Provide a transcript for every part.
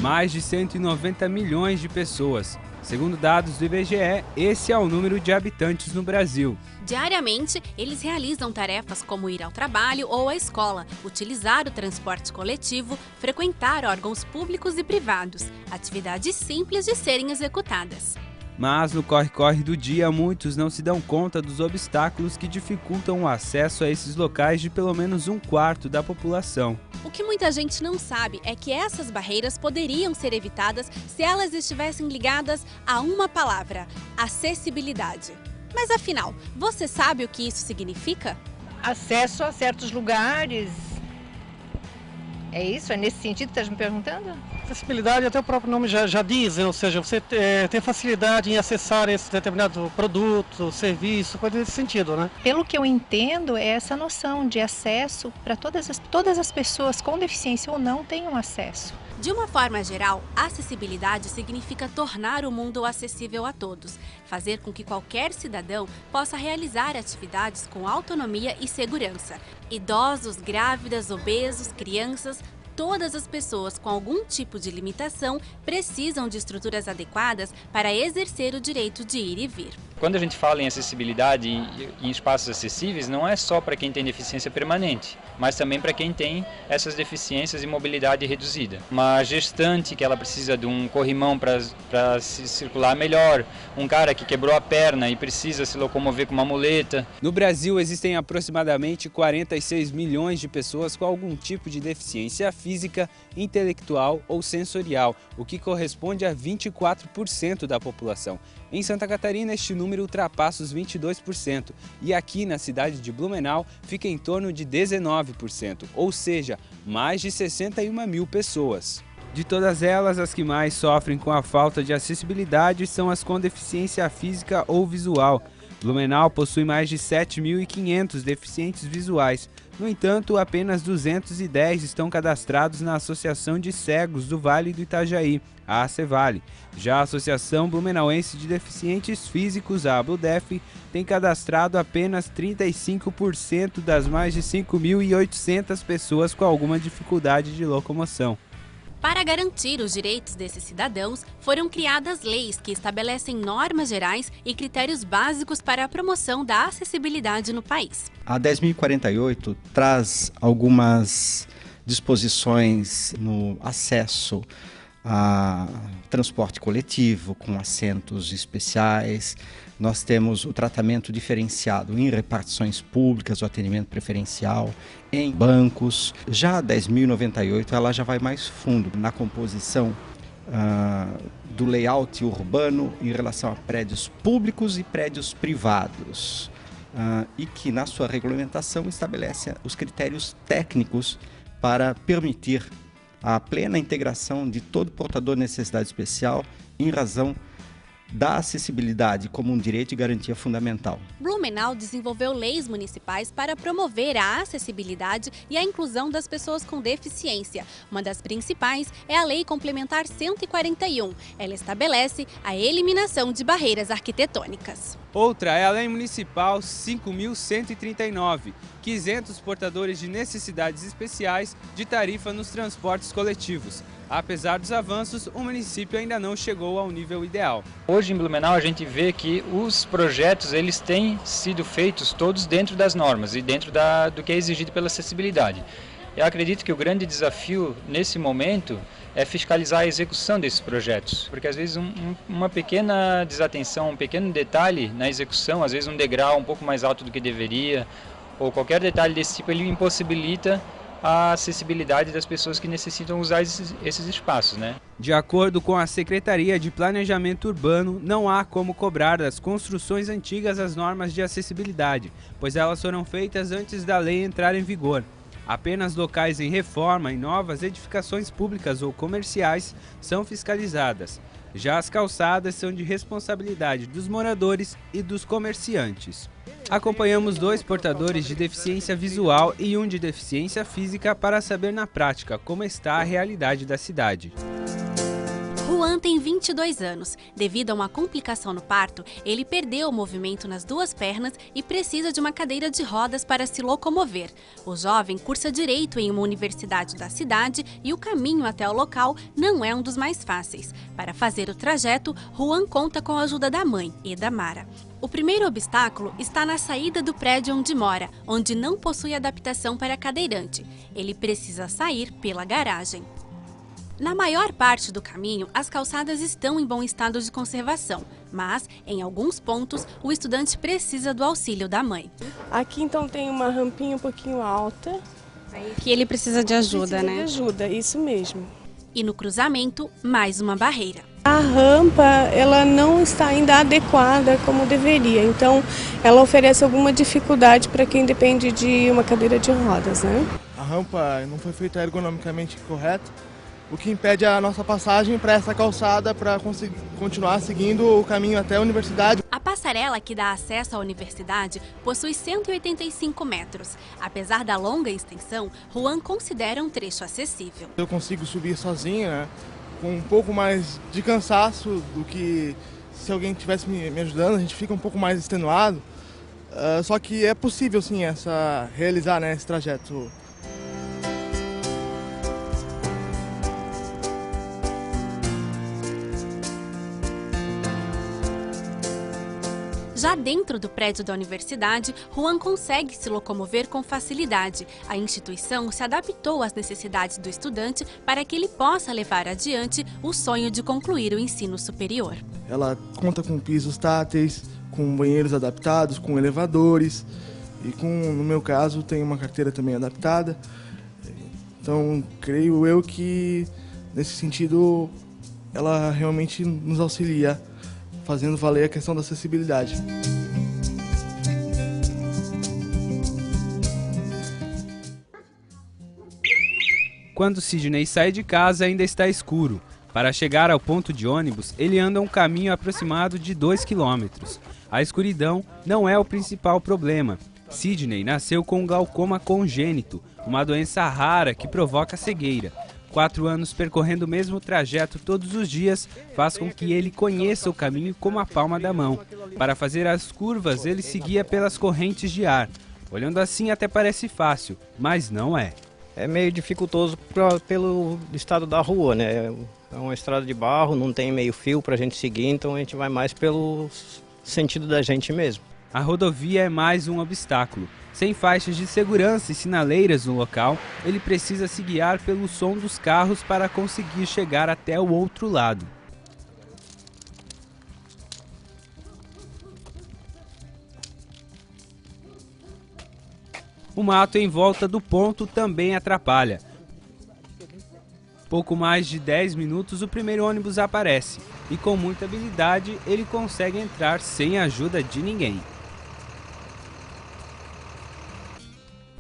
mais de 190 milhões de pessoas. Segundo dados do IBGE, esse é o número de habitantes no Brasil. Diariamente, eles realizam tarefas como ir ao trabalho ou à escola, utilizar o transporte coletivo, frequentar órgãos públicos e privados, atividades simples de serem executadas. Mas no corre-corre do dia, muitos não se dão conta dos obstáculos que dificultam o acesso a esses locais de pelo menos um quarto da população. O que muita gente não sabe é que essas barreiras poderiam ser evitadas se elas estivessem ligadas a uma palavra: acessibilidade. Mas afinal, você sabe o que isso significa? Acesso a certos lugares. É isso? É nesse sentido que está me perguntando? Acessibilidade, até o próprio nome já diz, ou seja, você ter facilidade em acessar esse determinado produto, serviço, coisa nesse sentido, né? Pelo que eu entendo, é essa noção de acesso para todas as pessoas, com deficiência ou não, tenham acesso. De uma forma geral, acessibilidade significa tornar o mundo acessível a todos, fazer com que qualquer cidadão possa realizar atividades com autonomia e segurança. Idosos, grávidas, obesos, crianças, todas as pessoas com algum tipo de limitação precisam de estruturas adequadas para exercer o direito de ir e vir. Quando a gente fala em acessibilidade em espaços acessíveis, não é só para quem tem deficiência permanente, mas também para quem tem essas deficiências e mobilidade reduzida. Uma gestante que ela precisa de um corrimão para se circular melhor, um cara que quebrou a perna e precisa se locomover com uma muleta. No Brasil, existem aproximadamente 46 milhões de pessoas com algum tipo de deficiência física, intelectual ou sensorial, o que corresponde a 24% da população. Em Santa Catarina, este número ultrapassa os 22% e aqui na cidade de Blumenau fica em torno de 19%, ou seja, mais de 61 mil pessoas. De todas elas, as que mais sofrem com a falta de acessibilidade são as com deficiência física ou visual. Blumenau possui mais de 7.500 deficientes visuais. No entanto, apenas 210 estão cadastrados na Associação de Cegos do Vale do Itajaí, a ACEVALE. Já a Associação Blumenauense de Deficientes Físicos, a ABLUDEF, tem cadastrado apenas 35% das mais de 5.800 pessoas com alguma dificuldade de locomoção. Para garantir os direitos desses cidadãos, foram criadas leis que estabelecem normas gerais e critérios básicos para a promoção da acessibilidade no país. A 10.048 traz algumas disposições no acesso a transporte coletivo, com assentos especiais. Nós temos o tratamento diferenciado em repartições públicas, o atendimento preferencial, em bancos. Já a 10.098 ela já vai mais fundo na composição do layout urbano em relação a prédios públicos e prédios privados. E que na sua regulamentação estabelece os critérios técnicos para permitir a plena integração de todo portador de necessidade especial em razão da acessibilidade como um direito e garantia fundamental. Blumenau desenvolveu leis municipais para promover a acessibilidade e a inclusão das pessoas com deficiência. Uma das principais é a Lei Complementar 141. Ela estabelece a eliminação de barreiras arquitetônicas. Outra é a Lei Municipal 5.139, que isenta os portadores de necessidades especiais de tarifa nos transportes coletivos. Apesar dos avanços, o município ainda não chegou ao nível ideal. Hoje em Blumenau a gente vê que os projetos eles têm sido feitos todos dentro das normas e dentro do que é exigido pela acessibilidade. Eu acredito que o grande desafio nesse momento é fiscalizar a execução desses projetos, porque às vezes uma pequena desatenção, um pequeno detalhe na execução, às vezes um degrau um pouco mais alto do que deveria, ou qualquer detalhe desse tipo, ele impossibilita a acessibilidade das pessoas que necessitam usar esses espaços, né? De acordo com a Secretaria de Planejamento Urbano, não há como cobrar das construções antigas as normas de acessibilidade, pois elas foram feitas antes da lei entrar em vigor. Apenas locais em reforma e novas edificações públicas ou comerciais são fiscalizadas. Já as calçadas são de responsabilidade dos moradores e dos comerciantes. Acompanhamos 2 portadores de deficiência visual e um de deficiência física para saber na prática como está a realidade da cidade. Juan tem 22 anos. Devido a uma complicação no parto, ele perdeu o movimento nas duas pernas e precisa de uma cadeira de rodas para se locomover. O jovem cursa direito em uma universidade da cidade e o caminho até o local não é um dos mais fáceis. Para fazer o trajeto, Juan conta com a ajuda da mãe e da Mara. O primeiro obstáculo está na saída do prédio onde mora, onde não possui adaptação para cadeirante. Ele precisa sair pela garagem. Na maior parte do caminho, as calçadas estão em bom estado de conservação, mas, em alguns pontos, o estudante precisa do auxílio da mãe. Aqui, então, tem uma rampinha um pouquinho alta. Que ele precisa de ajuda, né? De ajuda, isso mesmo. E no cruzamento, mais uma barreira. A rampa, ela não está ainda adequada como deveria, então ela oferece alguma dificuldade para quem depende de uma cadeira de rodas, né? A rampa não foi feita ergonomicamente correta, o que impede a nossa passagem para essa calçada para continuar seguindo o caminho até a universidade. A passarela que dá acesso à universidade possui 185 metros. Apesar da longa extensão, Juan considera um trecho acessível. Eu consigo subir sozinho, né, com um pouco mais de cansaço do que se alguém estivesse me ajudando, a gente fica um pouco mais extenuado. Só que é possível sim realizar, né, esse trajeto. Já dentro do prédio da universidade, Juan consegue se locomover com facilidade. A instituição se adaptou às necessidades do estudante para que ele possa levar adiante o sonho de concluir o ensino superior. Ela conta com pisos táteis, com banheiros adaptados, com elevadores e no meu caso, tem uma carteira também adaptada. Então, creio eu que, nesse sentido, ela realmente nos auxilia, fazendo valer a questão da acessibilidade. Quando Sidney sai de casa, ainda está escuro. Para chegar ao ponto de ônibus, ele anda um caminho aproximado de 2 quilômetros. A escuridão não é o principal problema. Sidney nasceu com glaucoma congênito, uma doença rara que provoca cegueira. 4 anos percorrendo o mesmo trajeto todos os dias faz com que ele conheça o caminho como a palma da mão. Para fazer as curvas, ele seguia pelas correntes de ar. Olhando assim até parece fácil, mas não é. É meio dificultoso pelo estado da rua, né? É uma estrada de barro, não tem meio fio para a gente seguir, então a gente vai mais pelo sentido da gente mesmo. A rodovia é mais um obstáculo. Sem faixas de segurança e sinaleiras no local, ele precisa se guiar pelo som dos carros para conseguir chegar até o outro lado. O mato em volta do ponto também atrapalha. Pouco mais de 10 minutos o primeiro ônibus aparece e com muita habilidade ele consegue entrar sem a ajuda de ninguém.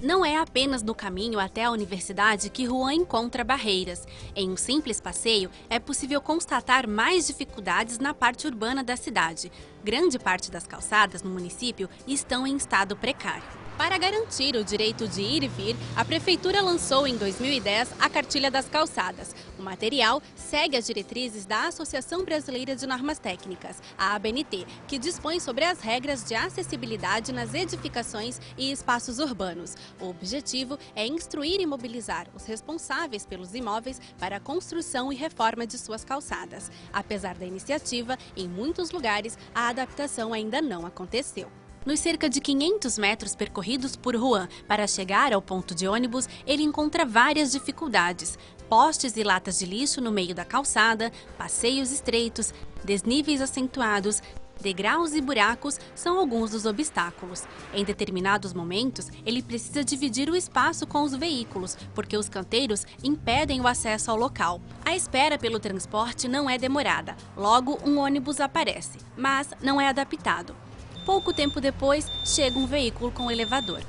Não é apenas no caminho até a universidade que Juan encontra barreiras. Em um simples passeio, é possível constatar mais dificuldades na parte urbana da cidade. Grande parte das calçadas no município estão em estado precário. Para garantir o direito de ir e vir, a Prefeitura lançou em 2010 a Cartilha das Calçadas. O material segue as diretrizes da Associação Brasileira de Normas Técnicas, a ABNT, que dispõe sobre as regras de acessibilidade nas edificações e espaços urbanos. O objetivo é instruir e mobilizar os responsáveis pelos imóveis para a construção e reforma de suas calçadas. Apesar da iniciativa, em muitos lugares a adaptação ainda não aconteceu. Nos cerca de 500 metros percorridos por Juan para chegar ao ponto de ônibus, ele encontra várias dificuldades. Postes e latas de lixo no meio da calçada, passeios estreitos, desníveis acentuados, degraus e buracos são alguns dos obstáculos. Em determinados momentos, ele precisa dividir o espaço com os veículos, porque os canteiros impedem o acesso ao local. A espera pelo transporte não é demorada, logo um ônibus aparece, mas não é adaptado. Pouco tempo depois, chega um veículo com elevador.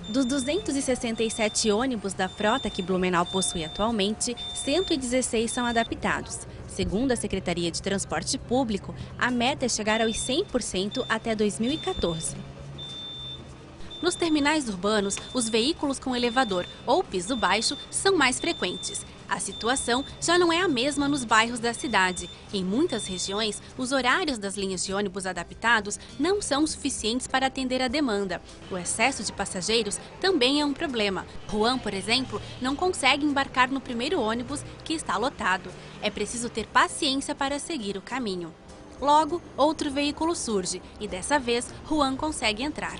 Dos 267 ônibus da frota que Blumenau possui atualmente, 116 são adaptados. Segundo a Secretaria de Transporte Público, a meta é chegar aos 100% até 2014. Nos terminais urbanos, os veículos com elevador ou piso baixo são mais frequentes. A situação já não é a mesma nos bairros da cidade. Em muitas regiões, os horários das linhas de ônibus adaptados não são suficientes para atender a demanda. O excesso de passageiros também é um problema. Juan, por exemplo, não consegue embarcar no primeiro ônibus que está lotado. É preciso ter paciência para seguir o caminho. Logo, outro veículo surge e dessa vez, Juan consegue entrar.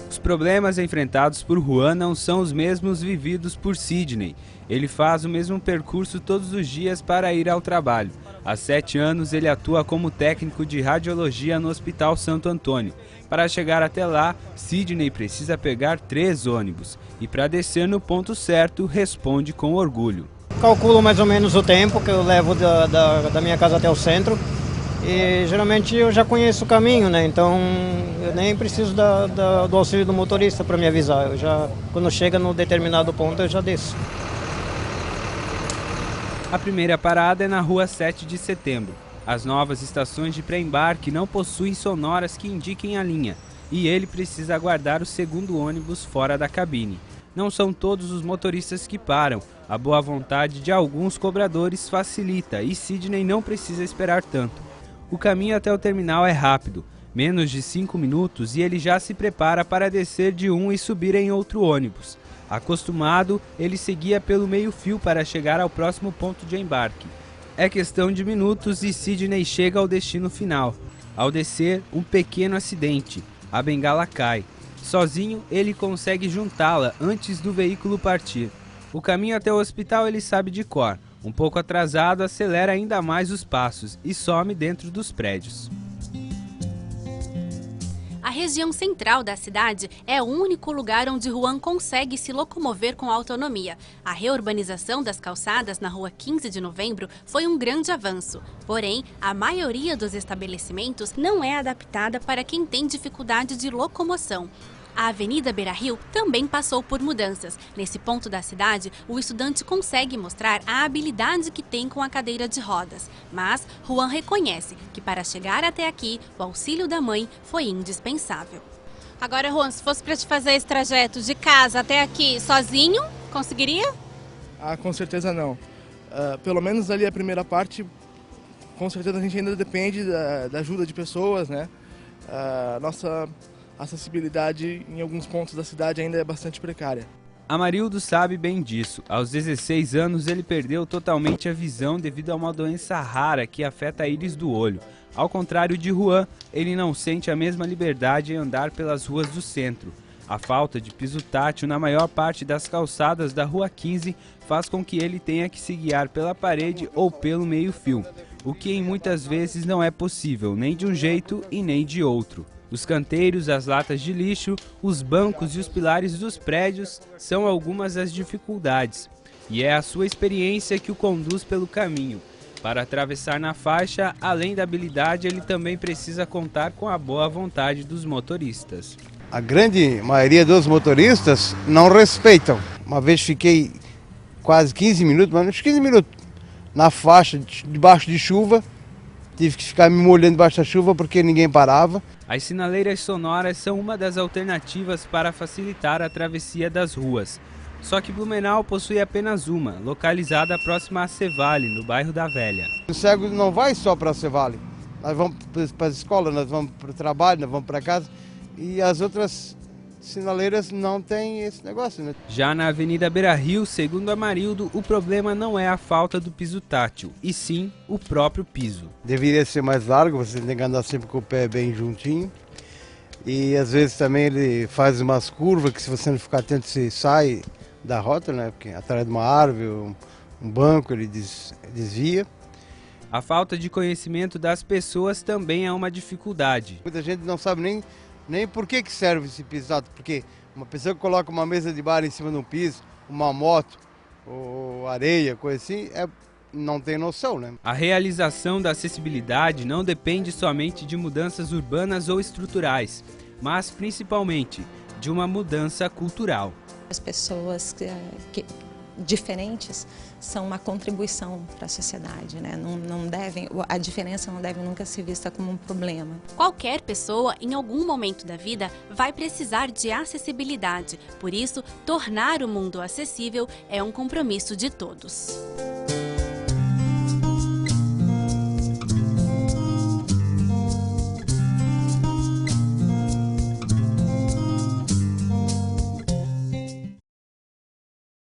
Os problemas enfrentados por Juan não são os mesmos vividos por Sidney. Ele faz o mesmo percurso todos os dias para ir ao trabalho. Há 7 anos ele atua como técnico de radiologia no Hospital Santo Antônio. Para chegar até lá, Sidney precisa pegar 3 ônibus. E para descer no ponto certo, responde com orgulho. Calculo mais ou menos o tempo que eu levo da minha casa até o centro. E geralmente eu já conheço o caminho, né? Então eu nem preciso do auxílio do motorista para me avisar. Quando chega no determinado ponto eu já desço. A primeira parada é na rua 7 de setembro. As novas estações de pré-embarque não possuem sonoras que indiquem a linha. E ele precisa aguardar o segundo ônibus fora da cabine. Não são todos os motoristas que param. A boa vontade de alguns cobradores facilita e Sidney não precisa esperar tanto. O caminho até o terminal é rápido, menos de 5 minutos, e ele já se prepara para descer de um e subir em outro ônibus. Acostumado, ele seguia pelo meio-fio para chegar ao próximo ponto de embarque. É questão de minutos e Sidney chega ao destino final. Ao descer, um pequeno acidente. A bengala cai. Sozinho, ele consegue juntá-la antes do veículo partir. O caminho até o hospital ele sabe de cor. Um pouco atrasado, acelera ainda mais os passos e some dentro dos prédios. A região central da cidade é o único lugar onde Juan consegue se locomover com autonomia. A reurbanização das calçadas na rua 15 de novembro foi um grande avanço. Porém, a maioria dos estabelecimentos não é adaptada para quem tem dificuldade de locomoção. A Avenida Beira-Rio também passou por mudanças. Nesse ponto da cidade, o estudante consegue mostrar a habilidade que tem com a cadeira de rodas. Mas Juan reconhece que para chegar até aqui, o auxílio da mãe foi indispensável. Agora, Juan, se fosse para te fazer esse trajeto de casa até aqui sozinho, conseguiria? Com certeza não. Pelo menos ali a primeira parte, com certeza a gente ainda depende da ajuda de pessoas, né? Nossa acessibilidade em alguns pontos da cidade ainda é bastante precária. Amarildo sabe bem disso. Aos 16 anos ele perdeu totalmente a visão devido a uma doença rara que afeta a íris do olho. Ao contrário de Juan, ele não sente a mesma liberdade em andar pelas ruas do centro. A falta de piso tátil na maior parte das calçadas da Rua 15 faz com que ele tenha que se guiar pela parede ou pelo meio-fio, o que em muitas vezes não é possível, nem de um jeito e nem de outro. Os canteiros, as latas de lixo, os bancos e os pilares dos prédios são algumas das dificuldades. E é a sua experiência que o conduz pelo caminho. Para atravessar na faixa, além da habilidade, ele também precisa contar com a boa vontade dos motoristas. A grande maioria dos motoristas não respeitam. Uma vez fiquei quase 15 minutos, mas uns 15 minutos, na faixa, debaixo de chuva. Tive que ficar me molhando debaixo da chuva porque ninguém parava. As sinaleiras sonoras são uma das alternativas para facilitar a travessia das ruas. Só que Blumenau possui apenas uma, localizada próxima a Cevale, no bairro da Velha. O cego não vai só para Cevale. Nós vamos para a escola, nós vamos para o trabalho, nós vamos para casa. E as outras sinaleiras não têm esse negócio, né? Já na Avenida Beira-Rio, segundo Amarildo, o problema não é a falta do piso tátil, e sim o próprio piso. Deveria ser mais largo, você tem que andar sempre com o pé bem juntinho. E às vezes também ele faz umas curvas que se você não ficar atento você sai da rota, né? Porque atrás de uma árvore, um banco ele desvia. A falta de conhecimento das pessoas também é uma dificuldade. Muita gente não sabe nem por que serve esse piso tátil, porque uma pessoa que coloca uma mesa de bar em cima de um piso, uma moto, ou areia, coisa assim, não tem noção, né? A realização da acessibilidade não depende somente de mudanças urbanas ou estruturais, mas principalmente de uma mudança cultural. As pessoas diferentes são uma contribuição para a sociedade, né? A diferença não deve nunca ser vista como um problema. Qualquer pessoa, em algum momento da vida, vai precisar de acessibilidade. Por isso, tornar o mundo acessível é um compromisso de todos.